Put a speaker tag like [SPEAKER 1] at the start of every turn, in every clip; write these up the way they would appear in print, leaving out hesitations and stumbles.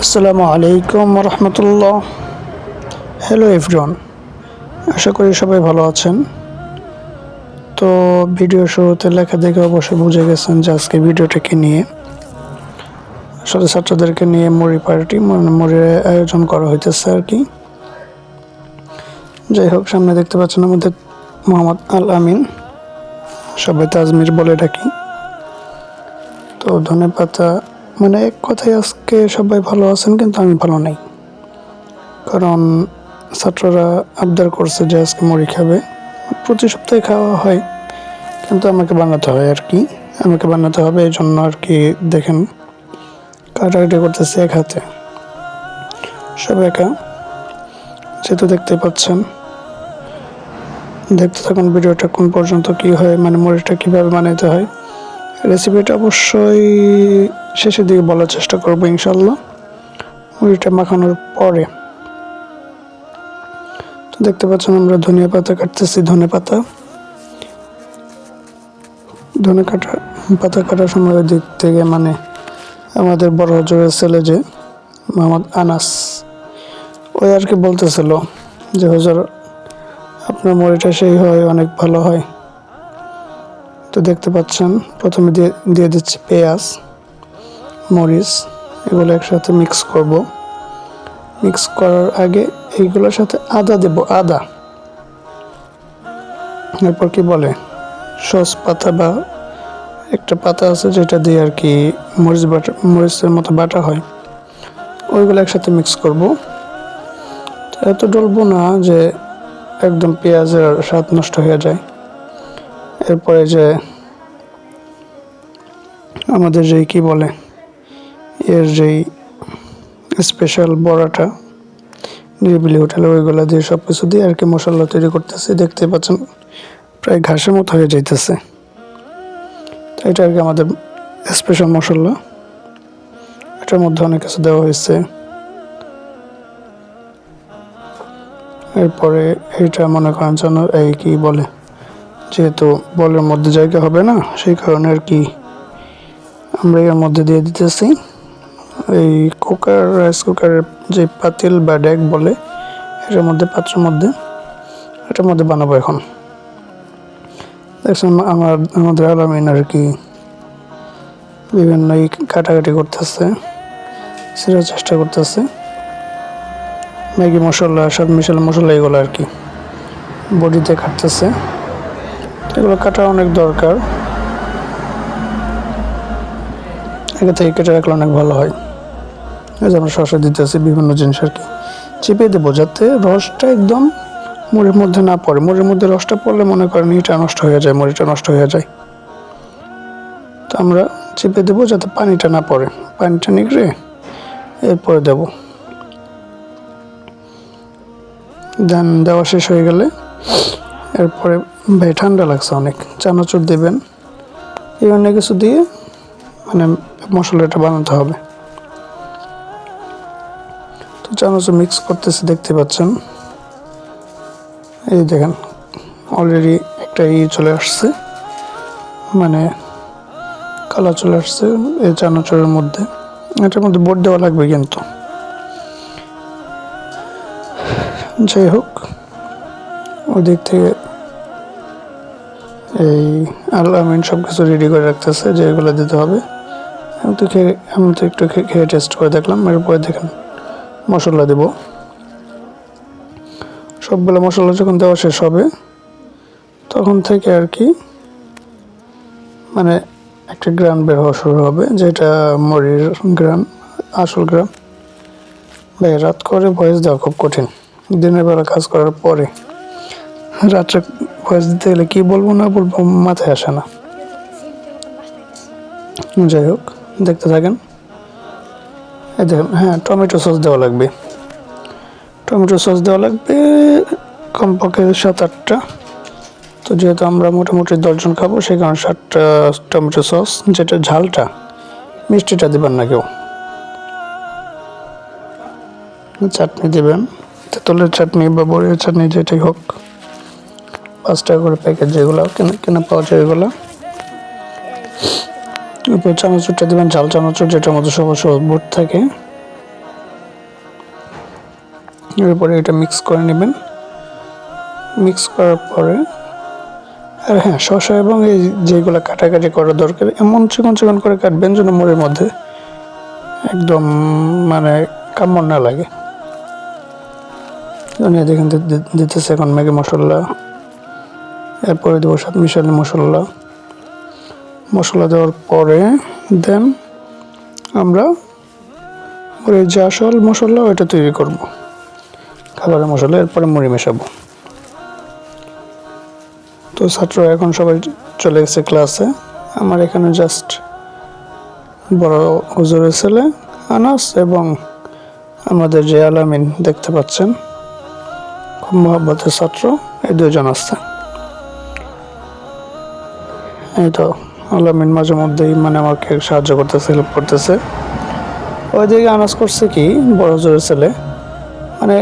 [SPEAKER 1] আসসালামু আলাইকুম রহমতুল্লাহ। Hello everyone, আশা করি সবাই ভালো আছেন। তো ভিডিও শুরুতে লেখা দেখে অবশ্যই বুঝে গেছেন যে আজকে ভিডিওটাকে নিয়ে আসলে ছাত্রদেরকে নিয়ে মুড়ি পার্টি মানে মুড়ির আয়োজন করা হইতেছে আর কি। যাই হোক, সামনে দেখতে পাচ্ছেন আমাদের মোহাম্মদ আল আমিন, সবাই তাজমির বলে ডাকি। তো ধনেপাতা মানে এক কথায় আজকে সবাই ভালো আছেন, কিন্তু আমি ভালো নাই, কারণ ছাত্ররা আবদার করছে যে আজকে মুড়ি খাবে। প্রতি সপ্তাহে খাওয়া হয়, কিন্তু আমাকে বানাতে হয় আর কি, আমাকে বানাতে হবে। এই জন্য আর কি দেখেন কাটাকাটি করতেছে এক হাতে, সব একা, যেহেতু দেখতে পাচ্ছেন। দেখতে থাকুন ভিডিওটা কোন পর্যন্ত কি হয়, মানে মুড়িটা কীভাবে বানাইতে হয়। রেসিপিটা অবশ্যই শেষের দিকে বলার চেষ্টা করবো ইনশাল্লাহ, মুড়িটা মাখানোর পরে। তো দেখতে পাচ্ছেন আমরা ধনিয়া পাতা কাটতেছি। ধনে পাতা কাটার সময় দিক থেকে মানে আমাদের বড় হজরের ছেলে যে মোহাম্মদ আনাস, ওই আর কি বলতেছিল যে হুজুর আপনার মুড়িটা সেই হয়, অনেক ভালো হয়। তো দেখতে পাচ্ছেন প্রথমে দিয়ে দিচ্ছি পেঁয়াজ, মরিচ, এগুলো একসাথে মিক্স করব। মিক্স করার আগে এইগুলোর সাথে আদা দেব, আদা। এরপর কি বলে সস পাতা বা একটা পাতা আছে যেটা দিয়ে আর কি মরিচের মতো বাটা হয়, ওইগুলো একসাথে মিক্স করব। এত ডলবো না যে একদম পেঁয়াজের স্বাদ নষ্ট হয়ে যায়। এরপরে যে আমাদের যেই কি বলে এর যেই স্পেশাল বড়াটা নিরিবিলি হোটেলে, ওইগুলো দিয়ে সব কিছু দিয়ে আর কি মশলা তৈরি করতেছি। দেখতে পাচ্ছেন প্রায় ঘাসের মতো হয়ে যাইতেছে। তো এটা আর কি আমাদের স্পেশাল মশলা, এটার মধ্যে অনেক কিছু দেওয়া হয়েছে। এরপরে এটা মনে করেন যেন এই কি বলে, যেহেতু বলের মধ্যে জায়গা হবে না, সেই কারণে আর কি আমরা এর মধ্যে দিয়ে দিতেছি এই রাইস কুকারের যে পাতিল বা ডেক বলে, এটার মধ্যে পাত্রের মধ্যে, এটার মধ্যে বানাবো এখন। দেখছেন আমাদের আলামিন আর কি বিভিন্ন কাটাকাটি করতেছে, সেটার চেষ্টা করতেছে। ম্যাগি মশলা, স্বাদ মিশাল মশলা, এগুলো আর কি বডিতে কাটতেছে। এগুলো কাটা অনেক দরকার, আগে থেকে কেটে রাখলে অনেক ভালো হয়। এই যে আমরা শসা দিতেছি, বিভিন্ন জিনিস আর কি চিপে দেবো যাতে রসটা একদম মুড়ির মধ্যে না পড়ে। মুড়ির মধ্যে রসটা পড়লে মনে করেন এটা নষ্ট হয়ে যায়, মুড়িটা নষ্ট হয়ে যায়। তো আমরা চিপে দেবো যাতে পানিটা না পড়ে, পানিটা নিগড়ে এরপরে দেবো। দেন দেওয়া শেষ হয়ে গেলে এরপরে ভাই ঠান্ডা লাগছে অনেক, চানাচুর দেবেন, বিভিন্ন কিছু দিয়ে মানে মশলাটা বানাতে হবে। তো চানাচুর মিক্স করতেছে, দেখতে পাচ্ছেন। এই দেখেন অলরেডি একটা চলে আসছে, মানে কালার চলে আসছে এই চানাচুরের মধ্যে। এটার মধ্যে বোট দেওয়া লাগবে কিন্তু। যাই হোক, ওই দিক থেকে এই আল আমিন সব কিছু রেডি করে রাখতেছে যে এগুলো দিতে হবে। আমি তো একটু খেয়ে টেস্ট করে দেখলাম। এরপরে দেখেন মশলা দেব। সবগুলো মশলা যখন দেওয়া শেষ হবে তখন থেকে আর কি মানে একটা গ্রান বের হওয়া শুরু হবে, যেটা মুড়ির গ্রান, আসল গ্রান। ভাই রাত করে ভয়েস দেওয়া খুব কঠিন, দিনের বেলা কাজ করার পরে রাত্রে ভয়েস দিতে গেলে কী বলবো না বলবো মাথায় আসে না। যাই হোক, দেখতে থাকেন। এই দেখেন, হ্যাঁ টমেটো সস দেওয়া লাগবে, টমেটো সস দেওয়া লাগবে কমপক্ষে 7-8টা। তো যেহেতু আমরা মোটামুটি 10 জন খাবো, সেই কারণে 7টা টমেটো সস, যেটা ঝালটা, মিষ্টিটা দেবেন না কেউ। চাটনি দেবেন, তেঁতুলের চাটনি বা বড়ির চাটনি যেটাই হোক, 5 টাকা করে প্যাকেট যেগুলো কেনা পাওয়া যায় ওইগুলো। এরপর চানাচুরটা দেবেন, ঝাল চানাচুর, যেটার মধ্যে সবার সবুজ থাকে। এরপরে এটা মিক্স করে নেবেন। মিক্স করার পরে আর হ্যাঁ, শসা এবং এই যেগুলো কাটাকাটি করা দরকার এমন চিকন চিকন করে কাটবেন যেন মুড়ির মধ্যে একদম মানে কামড় না লাগে। দেখেন দিতেছে এখন ম্যাগি মশলা, এরপরে দেবো স্বাদ মিশালি মশলা দেওয়ার পরে দেন আমরা মুড়ির যে আসল মশলা ওইটা তৈরি করব, খাবারের মশলা। এরপরে মুড়ি মেশাবো। তো ছাত্র এখন সবাই চলে গেছে ক্লাসে। আমার এখানে জাস্ট বড় হুজুরের ছেলে আনাস এবং আমাদের যে আলামিন দেখতে পাচ্ছেন খুব মহব্বতের ছাত্র, এই দুজন আসছে। এই তো আলামিন মাঝে মধ্যেই মানে আমাকে সাহায্য করতেছে, হেল্প করতেছে। ওইদিকে আনাজ করছে কি, বড় হুজুরের ছেলে মানে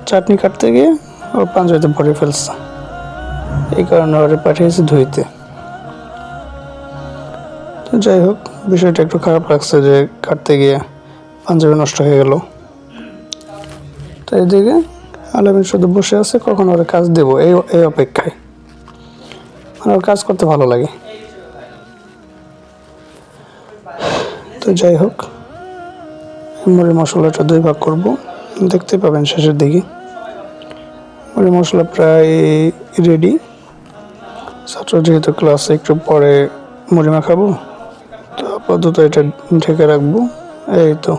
[SPEAKER 1] চাটনি কাটতে গিয়ে ওর পাঞ্জাবিতে ভরে ফেলছে, এই কারণে ওরে পাঠিয়েছে ধুইতে। তো যাই হোক, বিষয়টা একটু খারাপ লাগছে যে কাটতে গিয়ে পাঞ্জাবি নষ্ট হয়ে গেল। তো এইদিকে আলামিন শুধু বসে আছে, কখন ওরা কাজ দেবো এই অপেক্ষায়, মানে ওর কাজ করতে ভালো লাগে। তো যাই হোক, মুড়ি মশলাটা 2 ভাগ করব, দেখতে পাবেন শেষের দিকে। মুড়ি মশলা প্রায় রেডি। ছাত্র যেহেতু ক্লাসে একটু পরে মুড়ি মাখাবো, তো আপাতত এটা ঢেকে রাখবো। এই তো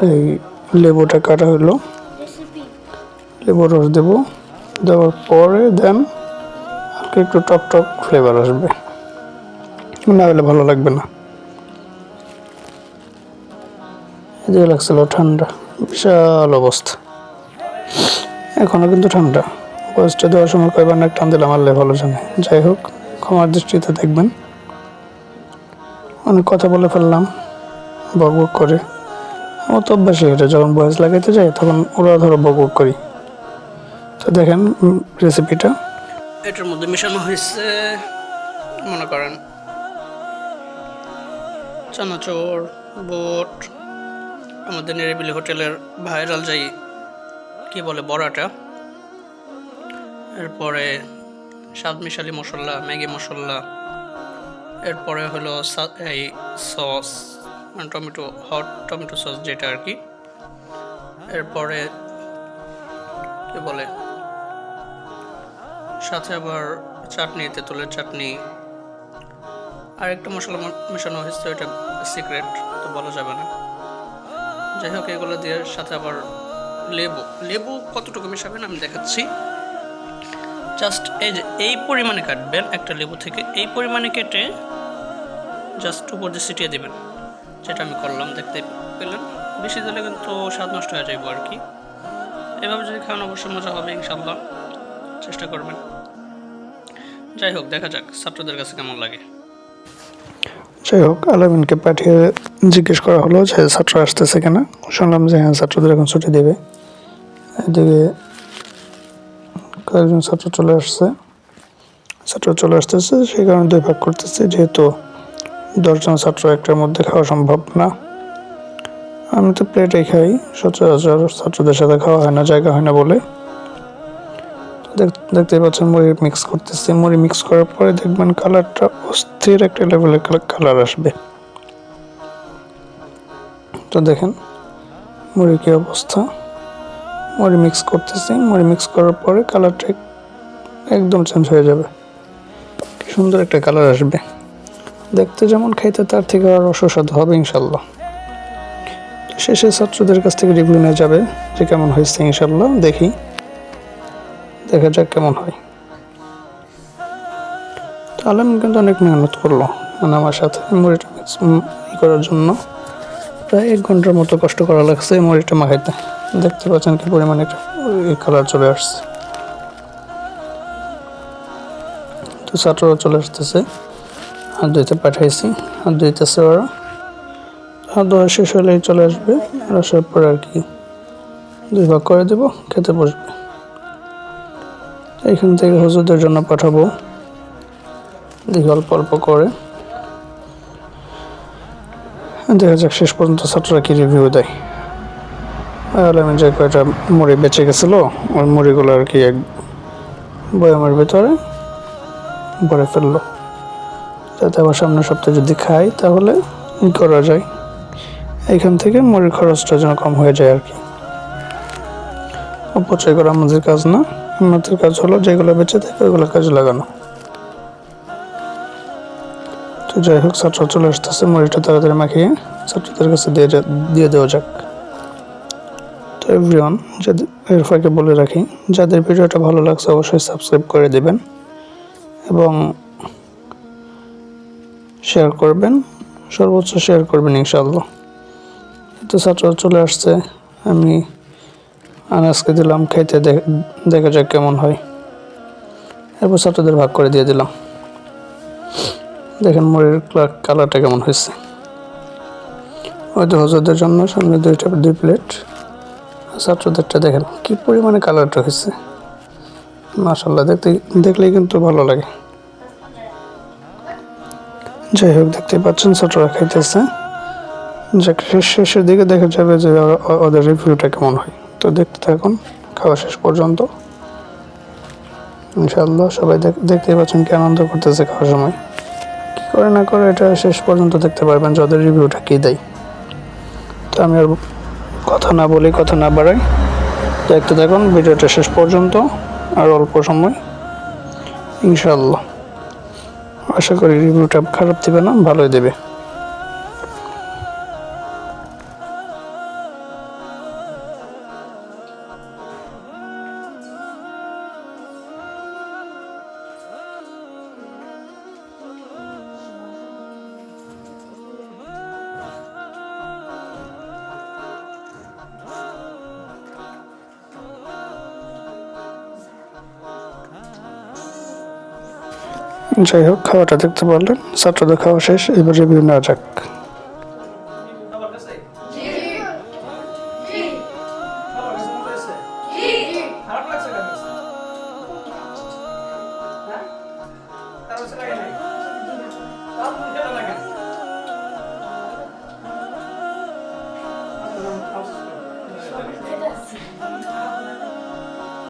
[SPEAKER 1] এই লেবুটা কাটা হলো, লেবুর রস দেবো, দেওয়ার পরে দেন হালকা একটু টক টক ফ্লেভার আসবে, না হলে ভালো লাগবে না। এদিকে লাগছিল ঠান্ডা, বিশাল অবস্থা। এখনও কিন্তু ঠান্ডা। বয়সটা দেওয়ার সময় কয়বার না টান দিলাম আল্লাহ ভালো জানে। যাই হোক, ক্ষমার দৃষ্টিতে দেখবেন। অনেক কথা বলে ফেললাম বক বক করে। আমার তো অভ্যাসই এটা, যখন বয়স লাগাইতে যাই তখন ওরা ধরো বক বক করি। তো দেখেন রেসিপিটা, এটার মধ্যে মেশানো হয়েছে মনে করেন চানাচুর, বুট, আমাদের নিরিবিলি হোটেলের ভাইরাল যাই কি বলে বড়াটা, এরপরে স্বাদ মিশালি মশলা, ম্যাগি মশলা, এরপরে হলো এই সস মানে টমেটো, হট টমেটো সস যেটা আর কি, এরপরে কি বলে সাথে আবার চাটনি, তেঁতুলের চাটনি, আর একটা মশলা মেশানো হয়েছে, ওইটা সিক্রেট তো বলা যাবে না। যাই হোক, এগুলো দিয়ে সাথে আবার লেবু কতটুকু মেশাবেন আমি দেখাচ্ছি। জাস্ট এই যে এই পরিমাণে কাটবেন, একটা লেবু থেকে এই পরিমাণে কেটে জাস্ট উপর দিয়ে ছিটিয়ে দেবেন, যেটা আমি করলাম, দেখতে পেলেন। বেশি দিলে কিন্তু স্বাদ নষ্ট হয়ে যাবে আর কি। এভাবে যদি খান অবশ্যই মজা হবে ইনশাল্লাহ, চেষ্টা করবেন। যাই হোক, দেখা যাক ছাত্রদের কাছে কেমন লাগে। যাই হোক, আলামিনকে পাঠিয়ে জিজ্ঞেস করা হলো যে ছাত্র আসতেছে কিনা। শুনলাম যে হ্যাঁ, ছাত্রদের এখন ছুটি দেবে। এদিকে কয়েকজন ছাত্র চলে আসতেছে, সেই কারণে 2 ভাগ করতেছে, যেহেতু 10 জন ছাত্র একটার মধ্যে খাওয়া সম্ভব না। আমি তো প্লেটেই খাই, সচরাচর ছাত্রদের সাথে খাওয়া হয় না, জায়গা হয় না বলে। দেখতেই পাচ্ছেন মুড়ি মিক্স করতেছি। মুড়ি মিক্স করার পরে দেখবেন কালারটা অস্থির একটা লেভেলের কালার আসবে। তো দেখেন মুড়ির কি অবস্থা। মুড়ি মিক্স করতেছি, মুড়ি মিক্স করার পরে কালারটা একদম চেঞ্জ হয়ে যাবে, কি সুন্দর একটা কালার আসবে। দেখতে যেমন, খাইতে তার থেকে আরও সুস্বাদু হবে ইনশাল্লাহ। শেষে ছাত্রদের কাছ থেকে রিভিউ নিয়ে যাবে যে কেমন হয়েছে ইনশাল্লাহ। দেখা যাক কেমন হয়। তো আলামিন কিন্তু অনেক মেহনত করলো, মানে আমার সাথে মুড়িটা মিক্স করার জন্য প্রায় 1 ঘন্টার মতো কষ্ট করা লাগছে মুড়িটা মাখাইতে। দেখতে পাচ্ছেন কি পরিমাণে কালার চলে আসছে। তো ছাত্ররা চলে আসতেছে, হাত ধুইতে পাঠাইছি, হাত ধুইতেছে ওরা। হাত ধোয়া শেষ হলেই চলে আসবে, আর আসার পর আর কি 2 ভাগ করে দেবো, খেতে বসবে। এখান থেকে হুজুরদের জন্য পাঠাবো, দেখি অল্প অল্প করে। দেখা যাক শেষ পর্যন্ত ছাত্ররা কি রিভিউ দেয়। আমি যে কয়টা মুড়ি বেঁচে গেছিলো ওই মুড়িগুলো আর কি এক বয়ামের ভিতরে ভরে ফেললো, যাতে আবার সামনের সপ্তাহে যদি খাই তাহলে করা যায়। এখান থেকে মুড়ির খরচটা যেন কম হয়ে যায় আর কি। অপচয় করা আমাদের কাজ না, আমাদের কাজ হলো যেগুলো বেঁচে থাকে ওইগুলো কাজে লাগানো। তো যাই হোক, ছাত্র চলে আসতেছে, মুড়িটা তাড়াতাড়ি মাখিয়ে ছাত্রদের কাছে দিয়ে দেওয়া যাক। তো এভরিওয়ান, যদি এর ফাঁকে বলে রাখি, যাদের ভিডিওটা ভালো লাগছে অবশ্যই সাবস্ক্রাইব করে দেবেন এবং শেয়ার করবেন, সর্বোচ্চ শেয়ার করবেন ইনশাআল্লাহ। তো ছাত্র চলে আসছে, আমি আনাজকে দিলাম খাইতে, দেখা যাক কেমন হয়। এরপর ছাত্রদের ভাগ করে দিয়ে দিলাম। দেখেন মুড়ির কালারটা কেমন হয়েছে। হয়তো হজরদের জন্য সামনে দুই প্লেট, ছাত্রদেরটা দেখেন কি পরিমাণে কালারটা হয়েছে, মাশাআল্লাহ, দেখলেই কিন্তু ভালো লাগে। যাই হোক, দেখতে পাচ্ছেন ছাত্ররা খাইতেছে। যাক, শেষের দিকে দেখা যাবে যে ওদের রিভিউটা কেমন হয়। তো দেখতে থাকুন খাওয়া শেষ পর্যন্ত ইনশাআল্লাহ। সবাই দেখতেই পাচ্ছেন কি আনন্দ করতেছে খাওয়ার সময়। কি করে না করে এটা শেষ পর্যন্ত দেখতে পারবেন যে ওদের রিভিউটা কী দেয়। তো আমি আর কথা না বাড়াই, দেখতে থাকুন ভিডিওটা শেষ পর্যন্ত, আর অল্প সময় ইনশাআল্লাহ। আশা করি রিভিউটা খারাপ দেবে না, ভালোই দেবে। যাই হোক, খাওয়াটা দেখতে পারলেন, ছাত্রদের খাওয়া শেষ, এবার রিভিউ নেওয়া যাক।
[SPEAKER 2] খারাপ লাগছে